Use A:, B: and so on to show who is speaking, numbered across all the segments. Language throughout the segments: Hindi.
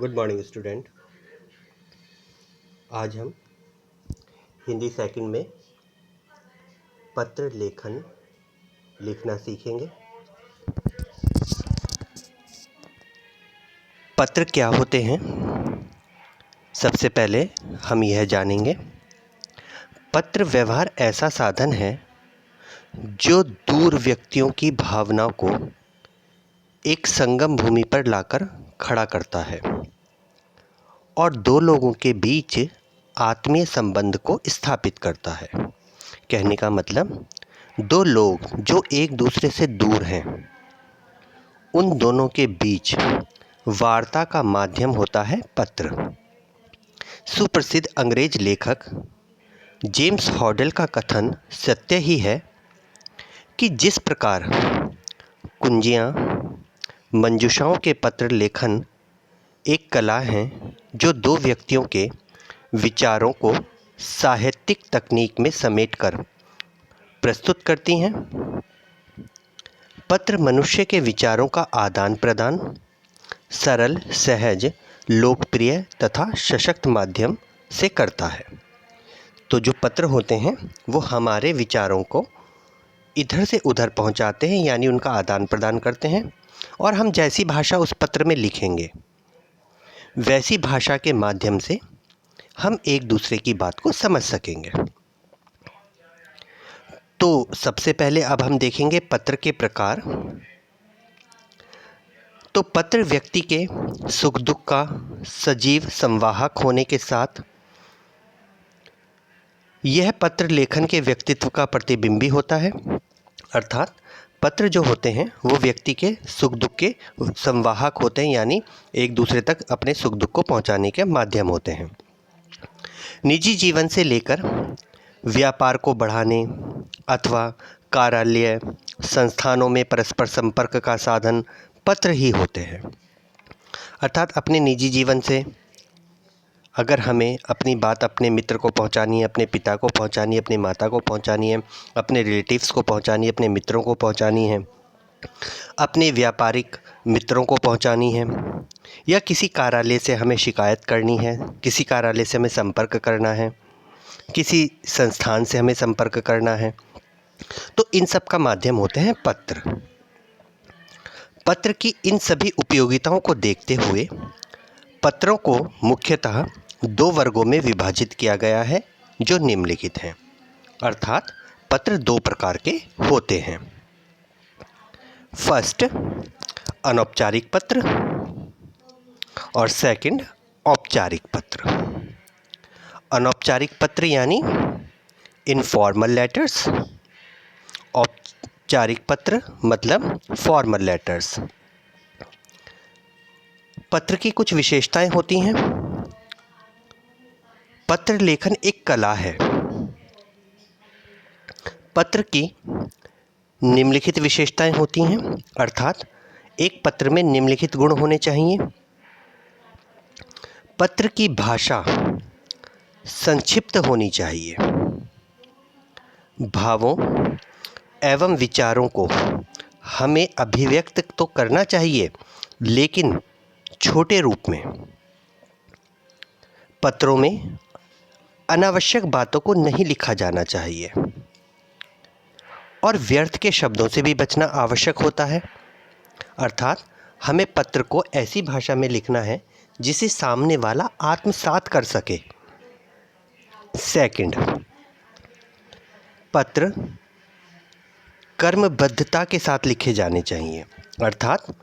A: Good morning student. आज हम हिंदी सेकंड में पत्र लेखन लिखना सीखेंगे। पत्र क्या होते हैं, सबसे पहले हम यह जानेंगे। पत्र व्यवहार ऐसा साधन है जो दूर व्यक्तियों की भावनाओं को एक संगम भूमि पर लाकर खड़ा करता है और दो लोगों के बीच आत्मीय संबंध को स्थापित करता है। कहने का मतलब, दो लोग जो एक दूसरे से दूर हैं, उन दोनों के बीच वार्ता का माध्यम होता है पत्र। सुप्रसिद्ध अंग्रेज लेखक जेम्स हॉडेल का कथन सत्य ही है कि जिस प्रकार कुंजियाँ मंजूषाओं के पत्र लेखन एक कला है जो दो व्यक्तियों के विचारों को साहित्यिक तकनीक में समेटकर प्रस्तुत करती हैं, पत्र मनुष्य के विचारों का आदान प्रदान सरल, सहज, लोकप्रिय तथा सशक्त माध्यम से करता है। तो जो पत्र होते हैं वो हमारे विचारों को इधर से उधर पहुंचाते हैं, यानी उनका आदान प्रदान करते हैं, और हम जैसी भाषा उस पत्र में लिखेंगे वैसी भाषा के माध्यम से हम एक दूसरे की बात को समझ सकेंगे। तो सबसे पहले अब हम देखेंगे पत्र के प्रकार। तो पत्र व्यक्ति के सुख दुख का सजीव संवाहक होने के साथ यह पत्र लेखन के व्यक्तित्व का प्रतिबिंबी होता है। अर्थात पत्र जो होते हैं वो व्यक्ति के सुख दुख के संवाहक होते हैं, यानी एक दूसरे तक अपने सुख दुख को पहुंचाने के माध्यम होते हैं। निजी जीवन से लेकर व्यापार को बढ़ाने अथवा कार्यालय संस्थानों में परस्पर संपर्क का साधन पत्र ही होते हैं। अर्थात अपने निजी जीवन से अगर हमें अपनी बात अपने मित्र को पहुंचानी है, अपने पिता को पहुंचानी है, अपनी माता को पहुंचानी है, अपने रिलेटिव्स को पहुंचानी है, अपने मित्रों को पहुंचानी है, अपने व्यापारिक मित्रों को पहुंचानी है, या किसी कार्यालय से हमें शिकायत करनी है, किसी कार्यालय से हमें संपर्क करना है, किसी संस्थान से हमें संपर्क करना है, तो इन सब का माध्यम होते हैं पत्र। पत्र की इन सभी उपयोगिताओं को देखते हुए पत्रों को मुख्यतः दो वर्गों में विभाजित किया गया है जो निम्नलिखित हैं। अर्थात पत्र दो प्रकार के होते हैं। फर्स्ट, अनौपचारिक पत्र, और सेकंड, औपचारिक पत्र। अनौपचारिक पत्र यानी इनफॉर्मल लेटर्स, औपचारिक पत्र मतलब फॉर्मल लेटर्स। पत्र की कुछ विशेषताएं होती हैं। पत्र लेखन एक कला है। पत्र की निम्नलिखित विशेषताएं होती हैं, अर्थात एक पत्र में निम्नलिखित गुण होने चाहिए। पत्र की भाषा संक्षिप्त होनी चाहिए। भावों एवं विचारों को हमें अभिव्यक्त तो करना चाहिए, लेकिन छोटे रूप में। पत्रों में अनावश्यक बातों को नहीं लिखा जाना चाहिए और व्यर्थ के शब्दों से भी बचना आवश्यक होता है। अर्थात हमें पत्र को ऐसी भाषा में लिखना है जिसे सामने वाला आत्मसात कर सके। सेकंड, पत्र कर्मबद्धता के साथ लिखे जाने चाहिए। अर्थात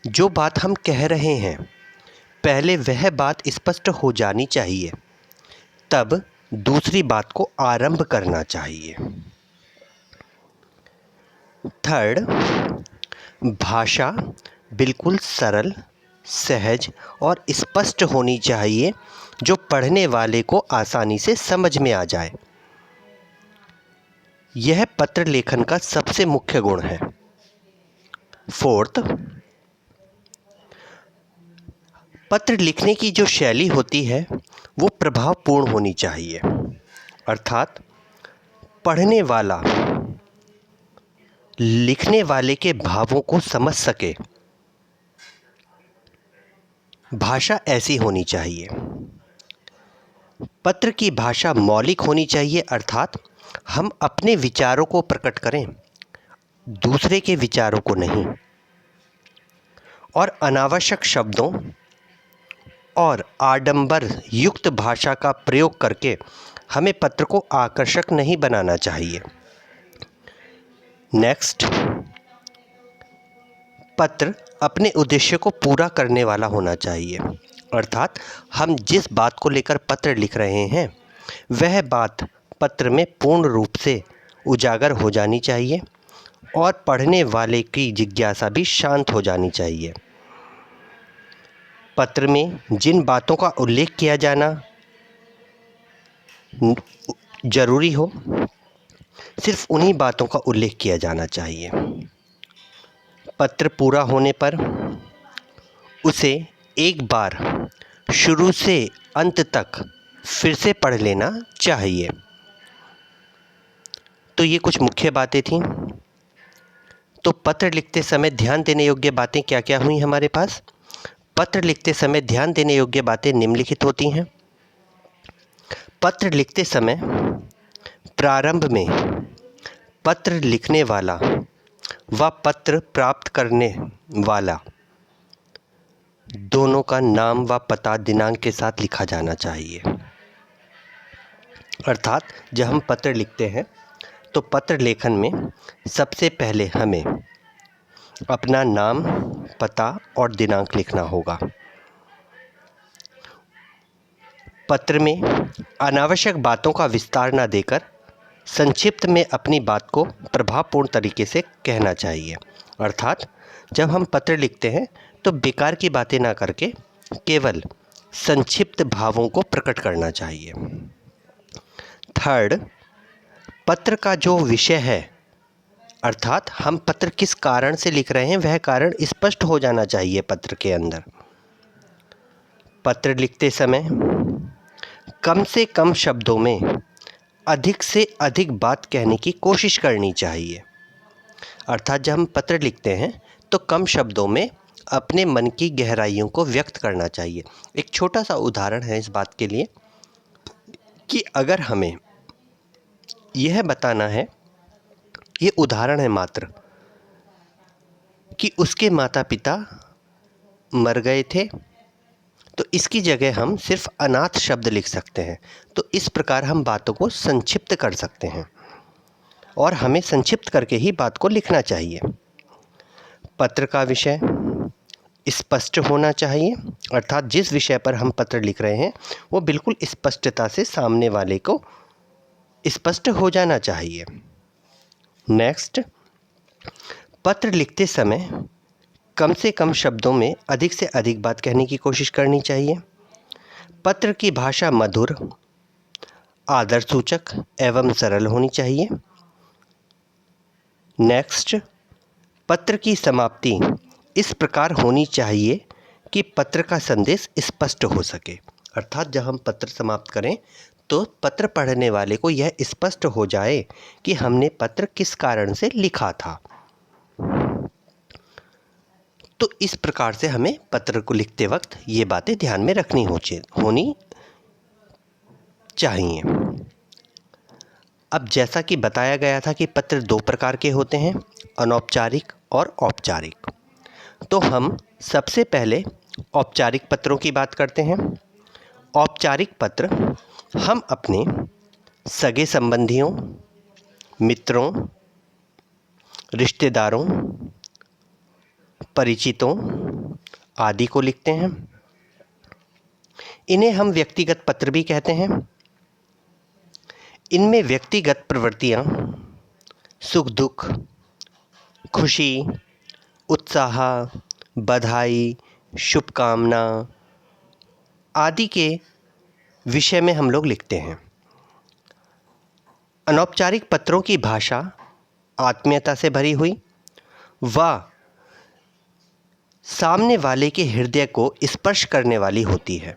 A: जो बात हम कह रहे हैं पहले वह बात स्पष्ट हो जानी चाहिए, तब दूसरी बात को आरंभ करना चाहिए। थर्ड, भाषा बिल्कुल सरल, सहज और स्पष्ट होनी चाहिए जो पढ़ने वाले को आसानी से समझ में आ जाए। यह पत्र लेखन का सबसे मुख्य गुण है। फोर्थ, पत्र लिखने की जो शैली होती है वो प्रभावपूर्ण होनी चाहिए। अर्थात पढ़ने वाला लिखने वाले के भावों को समझ सके। भाषा ऐसी होनी चाहिए। पत्र की भाषा मौलिक होनी चाहिए, अर्थात हम अपने विचारों को प्रकट करें, दूसरे के विचारों को नहीं। और अनावश्यक शब्दों और आडंबर युक्त भाषा का प्रयोग करके हमें पत्र को आकर्षक नहीं बनाना चाहिए। नेक्स्ट, पत्र अपने उद्देश्य को पूरा करने वाला होना चाहिए, अर्थात हम जिस बात को लेकर पत्र लिख रहे हैं वह बात पत्र में पूर्ण रूप से उजागर हो जानी चाहिए और पढ़ने वाले की जिज्ञासा भी शांत हो जानी चाहिए। पत्र में जिन बातों का उल्लेख किया जाना जरूरी हो, सिर्फ उन्हीं बातों का उल्लेख किया जाना चाहिए। पत्र पूरा होने पर उसे एक बार शुरू से अंत तक फिर से पढ़ लेना चाहिए। तो ये कुछ मुख्य बातें थीं। तो पत्र लिखते समय ध्यान देने योग्य बातें क्या क्या हुई हमारे पास? पत्र लिखते समय ध्यान देने योग्य बातें निम्नलिखित होती हैं। पत्र लिखते समय प्रारंभ में पत्र लिखने वाला व पत्र प्राप्त करने वाला दोनों का नाम व पता दिनांक के साथ लिखा जाना चाहिए। अर्थात जब हम पत्र लिखते हैं तो पत्र लेखन में सबसे पहले हमें अपना नाम, पता और दिनांक लिखना होगा। पत्र में अनावश्यक बातों का विस्तार न देकर संक्षिप्त में अपनी बात को प्रभावपूर्ण तरीके से कहना चाहिए। अर्थात जब हम पत्र लिखते हैं तो बेकार की बातें ना करके केवल संक्षिप्त भावों को प्रकट करना चाहिए। थर्ड, पत्र का जो विषय है, अर्थात हम पत्र किस कारण से लिख रहे हैं वह कारण स्पष्ट हो जाना चाहिए पत्र के अंदर। पत्र लिखते समय कम से कम शब्दों में अधिक से अधिक बात कहने की कोशिश करनी चाहिए। अर्थात जब हम पत्र लिखते हैं तो कम शब्दों में अपने मन की गहराइयों को व्यक्त करना चाहिए। एक छोटा सा उदाहरण है इस बात के लिए कि अगर हमें यह बताना है, ये उदाहरण है मात्र, कि उसके माता पिता मर गए थे, तो इसकी जगह हम सिर्फ अनाथ शब्द लिख सकते हैं। तो इस प्रकार हम बातों को संक्षिप्त कर सकते हैं और हमें संक्षिप्त करके ही बात को लिखना चाहिए। पत्र का विषय स्पष्ट होना चाहिए, अर्थात जिस विषय पर हम पत्र लिख रहे हैं वो बिल्कुल स्पष्टता से सामने वाले को स्पष्ट हो जाना चाहिए। नेक्स्ट, पत्र लिखते समय कम से कम शब्दों में अधिक से अधिक बात कहने की कोशिश करनी चाहिए। पत्र की भाषा मधुर, आदर सूचक एवं सरल होनी चाहिए। नेक्स्ट, पत्र की समाप्ति इस प्रकार होनी चाहिए कि पत्र का संदेश स्पष्ट हो सके। अर्थात जब हम पत्र समाप्त करें तो पत्र पढ़ने वाले को यह स्पष्ट हो जाए कि हमने पत्र किस कारण से लिखा था। तो इस प्रकार से हमें पत्र को लिखते वक्त ये बातें ध्यान में रखनी होनी चाहिए। अब जैसा कि बताया गया था कि पत्र दो प्रकार के होते हैं, अनौपचारिक और औपचारिक। तो हम सबसे पहले औपचारिक पत्रों की बात करते हैं। औपचारिक पत्र हम अपने सगे संबंधियों, मित्रों, रिश्तेदारों, परिचितों आदि को लिखते हैं। इन्हें हम व्यक्तिगत पत्र भी कहते हैं। इनमें व्यक्तिगत प्रवृत्तियाँ, सुख दुख, खुशी, उत्साह, बधाई, शुभकामना आदि के विषय में हम लोग लिखते हैं। अनौपचारिक पत्रों की भाषा आत्मीयता से भरी हुई व सामने वाले के हृदय को स्पर्श करने वाली होती है।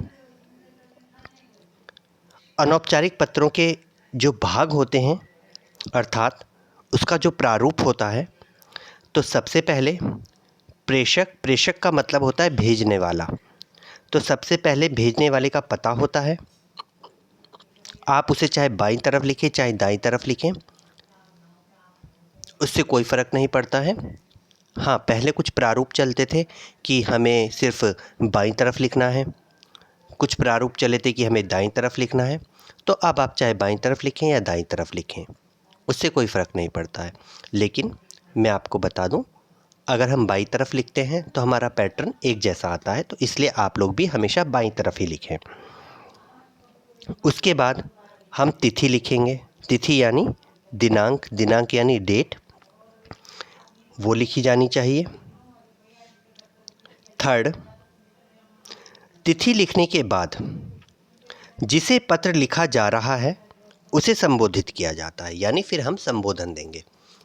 A: अनौपचारिक पत्रों के जो भाग होते हैं, अर्थात उसका जो प्रारूप होता है, तो सबसे पहले प्रेषक का मतलब होता है भेजने वाला। तो सबसे पहले भेजने वाले का पता होता है। आप उसे चाहे बाईं तरफ लिखें चाहे दाईं तरफ लिखें, उससे कोई फ़र्क नहीं पड़ता है। हाँ, पहले कुछ प्रारूप चलते थे कि हमें सिर्फ बाईं तरफ लिखना है, कुछ प्रारूप चले थे कि हमें दाईं तरफ लिखना है। तो अब आप चाहे बाईं तरफ लिखें या दाईं तरफ लिखें, उससे कोई फ़र्क नहीं पड़ता है। लेकिन मैं आपको बता दूं, अगर हम बाईं तरफ लिखते हैं तो हमारा पैटर्न एक जैसा आता है, तो इसलिए आप लोग भी हमेशा बाईं तरफ ही लिखें। उसके बाद हम तिथि लिखेंगे। तिथि यानी दिनांक, दिनांक यानी डेट, वो लिखी जानी चाहिए। थर्ड, तिथि लिखने के बाद जिसे पत्र लिखा जा रहा है उसे संबोधित किया जाता है, यानी फिर हम संबोधन देंगे।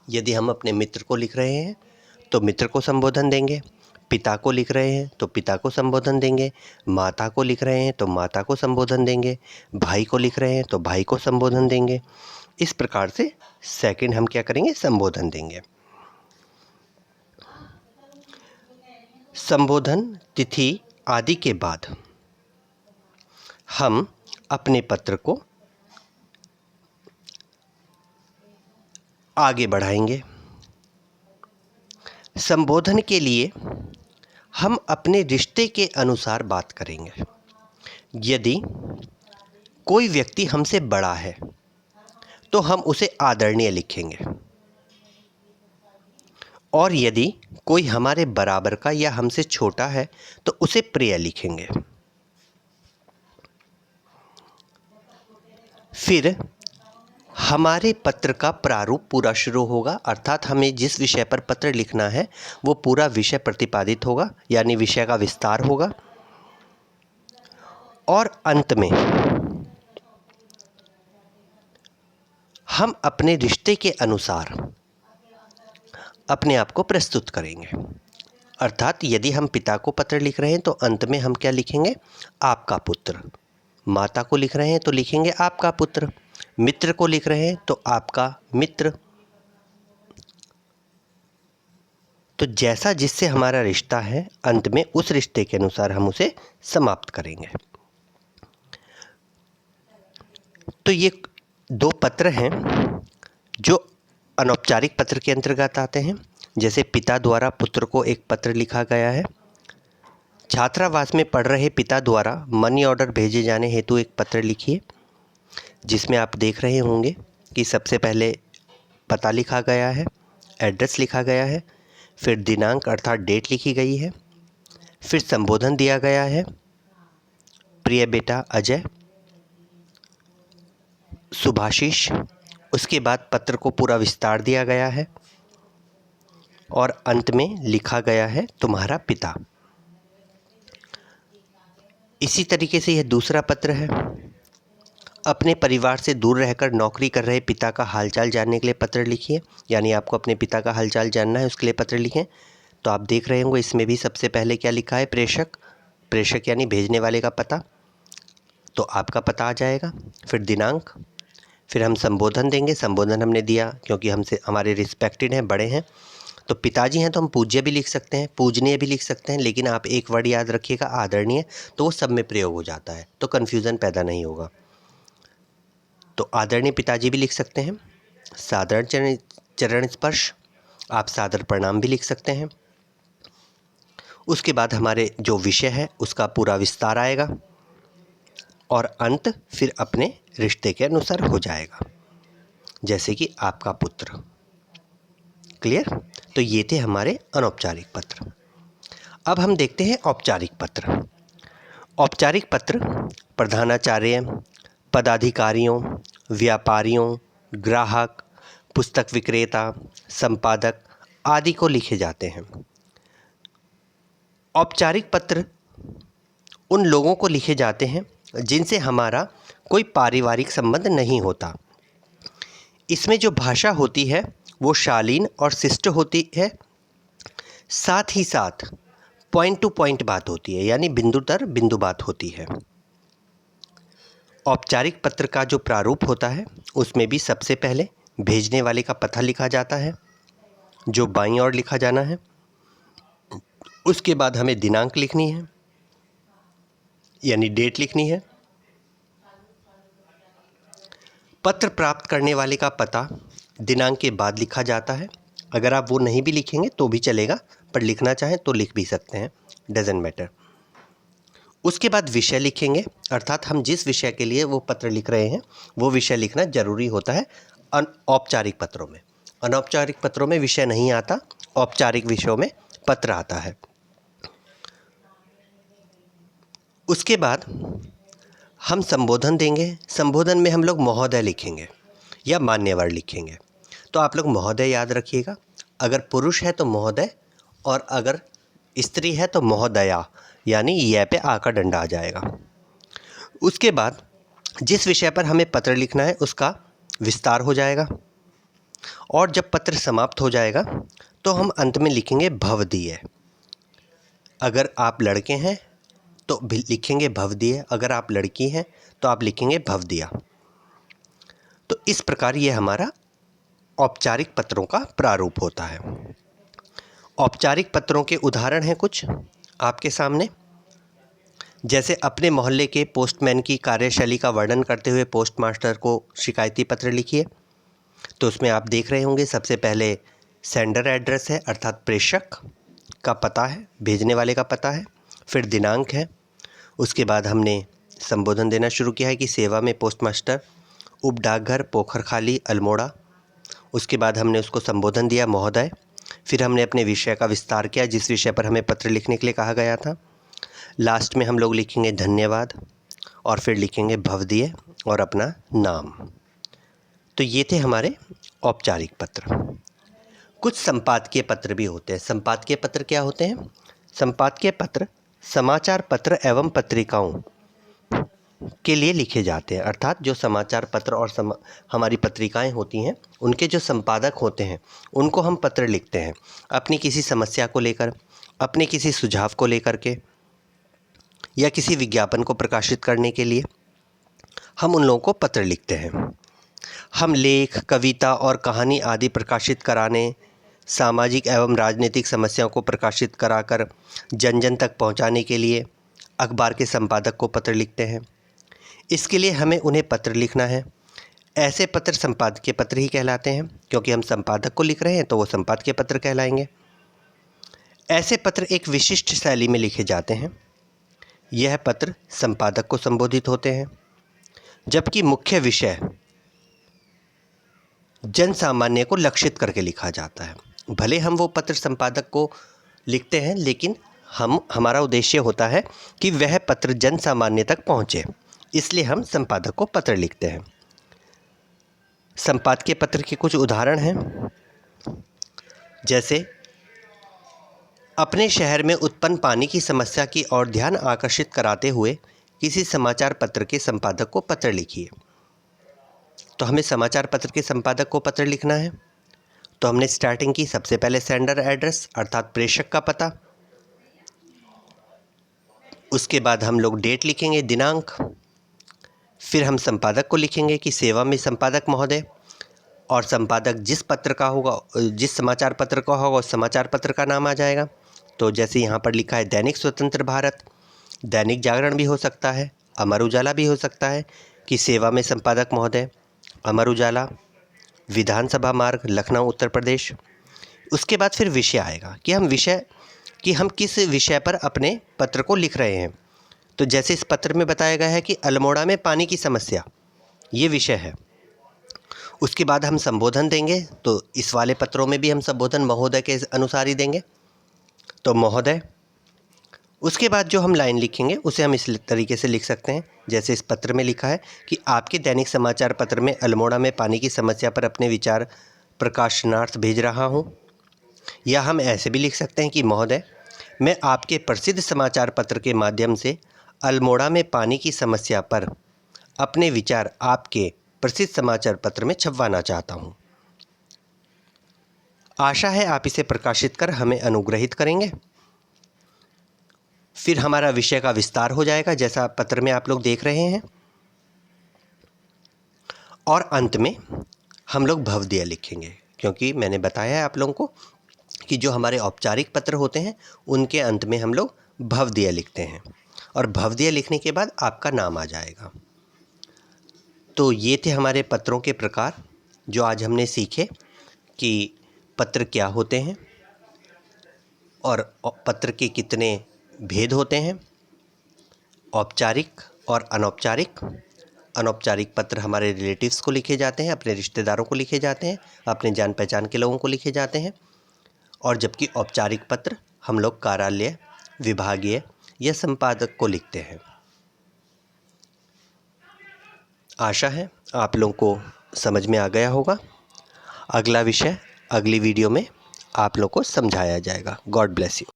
A: यदि हम अपने मित्र को लिख रहे हैं तो मित्र को संबोधन देंगे, पिता को लिख रहे हैं तो पिता को संबोधन देंगे, माता को लिख रहे हैं तो माता को संबोधन देंगे, भाई को लिख रहे हैं तो भाई को संबोधन देंगे। इस प्रकार से सेकंड हम क्या करेंगे, संबोधन देंगे। संबोधन, तिथि आदि के बाद हम अपने पत्र को आगे बढ़ाएंगे। संबोधन के लिए हम अपने रिश्ते के अनुसार बात करेंगे। यदि कोई व्यक्ति हमसे बड़ा है तो हम उसे आदरणीय लिखेंगे, और यदि कोई हमारे बराबर का या हमसे छोटा है तो उसे प्रिय लिखेंगे। फिर हमारे पत्र का प्रारूप पूरा शुरू होगा, अर्थात हमें जिस विषय पर पत्र लिखना है वो पूरा विषय प्रतिपादित होगा, यानी विषय का विस्तार होगा। और अंत में हम अपने रिश्ते के अनुसार अपने आप को प्रस्तुत करेंगे। अर्थात यदि हम पिता को पत्र लिख रहे हैं तो अंत में हम क्या लिखेंगे, आपका पुत्र। माता को लिख रहे हैं तो लिखेंगे आपका पुत्र। मित्र को लिख रहे हैं तो आपका मित्र। तो जैसा जिससे हमारा रिश्ता है, अंत में उस रिश्ते के अनुसार हम उसे समाप्त करेंगे। तो ये दो पत्र हैं जो अनौपचारिक पत्र के अंतर्गत आते हैं। जैसे पिता द्वारा पुत्र को एक पत्र लिखा गया है। छात्रावास में पढ़ रहे पिता द्वारा मनी ऑर्डर भेजे जाने हेतु एक पत्र लिखिए, जिसमें आप देख रहे होंगे कि सबसे पहले पता लिखा गया है, एड्रेस लिखा गया है, फिर दिनांक अर्थात डेट लिखी गई है, फिर संबोधन दिया गया है, प्रिय बेटा अजय, सुभाषिश। उसके बाद पत्र को पूरा विस्तार दिया गया है और अंत में लिखा गया है तुम्हारा पिता। इसी तरीके से यह दूसरा पत्र है। अपने परिवार से दूर रहकर नौकरी कर रहे पिता का हालचाल जानने के लिए पत्र लिखिए, यानी आपको अपने पिता का हालचाल जानना है, उसके लिए पत्र लिखें। तो आप देख रहे होंगे इसमें भी सबसे पहले क्या लिखा है, प्रेषक। प्रेषक यानी भेजने वाले का पता, तो आपका पता आ जाएगा। फिर दिनांक, फिर हम संबोधन देंगे। संबोधन हमने दिया क्योंकि हमसे हमारे रिस्पेक्टेड हैं, बड़े हैं। तो पिताजी हैं तो हम पूज्य भी लिख सकते हैं, पूजनीय भी लिख सकते हैं, लेकिन आप एक वर्ड याद रखिएगा, आदरणीय, तो वो सब में प्रयोग हो जाता है, तो कन्फ्यूज़न पैदा नहीं होगा। तो आदरणीय पिताजी भी लिख सकते हैं। साधारण चरण स्पर्श, आप सादर प्रणाम भी लिख सकते हैं। उसके बाद हमारे जो विषय है उसका पूरा विस्तार आएगा और अंत फिर अपने रिश्ते के अनुसार हो जाएगा, जैसे कि आपका पुत्र। क्लियर? तो ये थे हमारे अनौपचारिक पत्र। अब हम देखते हैं औपचारिक पत्र। औपचारिक पत्र प्रधानाचार्य, पदाधिकारियों, व्यापारियों, ग्राहक, पुस्तक विक्रेता, संपादक आदि को लिखे जाते हैं। औपचारिक पत्र उन लोगों को लिखे जाते हैं जिनसे हमारा कोई पारिवारिक संबंध नहीं होता। इसमें जो भाषा होती है वो शालीन और शिष्ट होती है, साथ ही साथ पॉइंट टू पॉइंट बात होती है, यानी बिंदु दर बिंदु बात होती है। औपचारिक पत्र का जो प्रारूप होता है उसमें भी सबसे पहले भेजने वाले का पता लिखा जाता है, जो बाईं ओर लिखा जाना है। उसके बाद हमें दिनांक लिखनी है, यानी डेट लिखनी है। पत्र प्राप्त करने वाले का पता दिनांक के बाद लिखा जाता है। अगर आप वो नहीं भी लिखेंगे तो भी चलेगा, पर लिखना चाहें तो लिख भी सकते हैं, डजेंट मैटर। उसके बाद विषय लिखेंगे, अर्थात हम जिस विषय के लिए वो पत्र लिख रहे हैं वो विषय लिखना जरूरी होता है औपचारिक पत्रों में। अनौपचारिक पत्रों में विषय नहीं आता, औपचारिक विषयों में पत्र आता है। उसके बाद हम संबोधन देंगे। संबोधन में हम लोग महोदय लिखेंगे या मान्यवर लिखेंगे। तो आप लोग महोदय याद रखिएगा। अगर पुरुष है तो महोदय, और अगर स्त्री है तो महोदया, यानी यह पे आ का डंडा आ जाएगा। उसके बाद जिस विषय पर हमें पत्र लिखना है उसका विस्तार हो जाएगा, और जब पत्र समाप्त हो जाएगा तो हम अंत में लिखेंगे भवदीय। अगर आप लड़के हैं तो लिखेंगे भवदीय, अगर आप लड़की हैं तो आप लिखेंगे भवदिया। तो इस प्रकार ये हमारा औपचारिक पत्रों का प्रारूप होता है। औपचारिक पत्रों के उदाहरण हैं कुछ आपके सामने, जैसे अपने मोहल्ले के पोस्टमैन की कार्यशैली का वर्णन करते हुए पोस्ट मास्टर को शिकायती पत्र लिखिए। तो उसमें आप देख रहे होंगे सबसे पहले सेंडर एड्रेस है, अर्थात प्रेषक का पता है, भेजने वाले का पता है, फिर दिनांक है। उसके बाद हमने संबोधन देना शुरू किया है कि सेवा में पोस्ट मास्टर, उप डाकघर, पोखरखाली, अल्मोड़ा। उसके बाद हमने उसको संबोधन दिया महोदय। फिर हमने अपने विषय का विस्तार किया, जिस विषय पर हमें पत्र लिखने के लिए कहा गया था। लास्ट में हम लोग लिखेंगे धन्यवाद, और फिर लिखेंगे भवदीय और अपना नाम। तो ये थे हमारे औपचारिक पत्र। कुछ संपादकीय पत्र भी होते हैं। संपादकीय पत्र क्या होते हैं? संपादकीय पत्र समाचार पत्र एवं पत्रिकाओं के लिए लिखे जाते हैं, अर्थात जो समाचार पत्र और हमारी पत्रिकाएं होती हैं उनके जो संपादक होते हैं उनको हम पत्र लिखते हैं, अपनी किसी समस्या को लेकर, अपने किसी सुझाव को लेकर के, या किसी विज्ञापन को प्रकाशित करने के लिए हम उन लोगों को पत्र लिखते हैं। हम लेख, कविता और कहानी आदि प्रकाशित कराने, सामाजिक एवं राजनीतिक समस्याओं को प्रकाशित कराकर जन जन तक पहुंचाने के लिए अखबार के संपादक को पत्र लिखते हैं। इसके लिए हमें उन्हें पत्र लिखना है। ऐसे पत्र संपादकीय पत्र ही कहलाते हैं, क्योंकि हम संपादक को लिख रहे हैं तो वो संपादकीय पत्र कहलाएंगे। ऐसे पत्र एक विशिष्ट शैली में लिखे जाते हैं। यह पत्र संपादक को संबोधित होते हैं, जबकि मुख्य विषय जन सामान्य को लक्षित करके लिखा जाता है। भले हम वो पत्र संपादक को लिखते हैं, लेकिन हमारा उद्देश्य होता है कि वह पत्र जन सामान्य तक पहुँचे, इसलिए हम संपादक को पत्र लिखते हैं। संपादकीय पत्र के कुछ उदाहरण हैं, जैसे अपने शहर में उत्पन्न पानी की समस्या की ओर ध्यान आकर्षित कराते हुए किसी समाचार पत्र के संपादक को पत्र लिखिए। तो हमें समाचार पत्र के संपादक को पत्र लिखना है, तो हमने स्टार्टिंग की, सबसे पहले सेंडर एड्रेस अर्थात प्रेषक का पता। उसके बाद हम लोग डेट लिखेंगे, दिनांक। फिर हम संपादक को लिखेंगे कि सेवा में संपादक महोदय, और संपादक जिस पत्र का होगा, जिस समाचार पत्र का होगा उस समाचार पत्र का नाम आ जाएगा। तो जैसे यहाँ पर लिखा है दैनिक स्वतंत्र भारत, दैनिक जागरण भी हो सकता है, अमर उजाला भी हो सकता है कि सेवा में संपादक महोदय अमर उजाला, विधानसभा मार्ग, लखनऊ उत्तर प्रदेश। उसके बाद फिर विषय आएगा कि हम किस विषय पर अपने पत्र को लिख रहे हैं। तो जैसे इस पत्र में बताया गया है कि अल्मोड़ा में पानी की समस्या, ये विषय है। उसके बाद हम संबोधन देंगे, तो इस वाले पत्रों में भी हम संबोधन महोदय के अनुसार ही देंगे, तो महोदय। उसके बाद जो हम लाइन लिखेंगे उसे हम इस तरीके से लिख सकते हैं, जैसे इस पत्र में लिखा है कि आपके दैनिक समाचार पत्र में अल्मोड़ा में पानी की समस्या पर अपने विचार प्रकाशनार्थ भेज रहा हूं। या हम ऐसे भी लिख सकते हैं कि महोदय, मैं आपके प्रसिद्ध समाचार पत्र के माध्यम से अल्मोड़ा में पानी की समस्या पर अपने विचार आपके प्रसिद्ध समाचार पत्र में छपवाना चाहता हूं। आशा है आप इसे प्रकाशित कर हमें अनुग्रहित करेंगे। फिर हमारा विषय का विस्तार हो जाएगा, जैसा पत्र में आप लोग देख रहे हैं। और अंत में हम लोग भवदीय लिखेंगे, क्योंकि मैंने बताया है आप लोगों को कि जो हमारे औपचारिक पत्र होते हैं उनके अंत में हम लोग भवदीय लिखते हैं। और भवदीय लिखने के बाद आपका नाम आ जाएगा। तो ये थे हमारे पत्रों के प्रकार जो आज हमने सीखे कि पत्र क्या होते हैं और पत्र के कितने भेद होते हैं, औपचारिक और अनौपचारिक। अनौपचारिक पत्र हमारे रिलेटिव्स को लिखे जाते हैं, अपने रिश्तेदारों को लिखे जाते हैं, अपने जान पहचान के लोगों को लिखे जाते हैं, और जबकि औपचारिक पत्र हम लोग कार्यालय, विभागीय या संपादक को लिखते हैं। आशा है आप लोगों को समझ में आ गया होगा। अगला विषय अगली वीडियो में आप लोग को समझाया जाएगा। God bless you.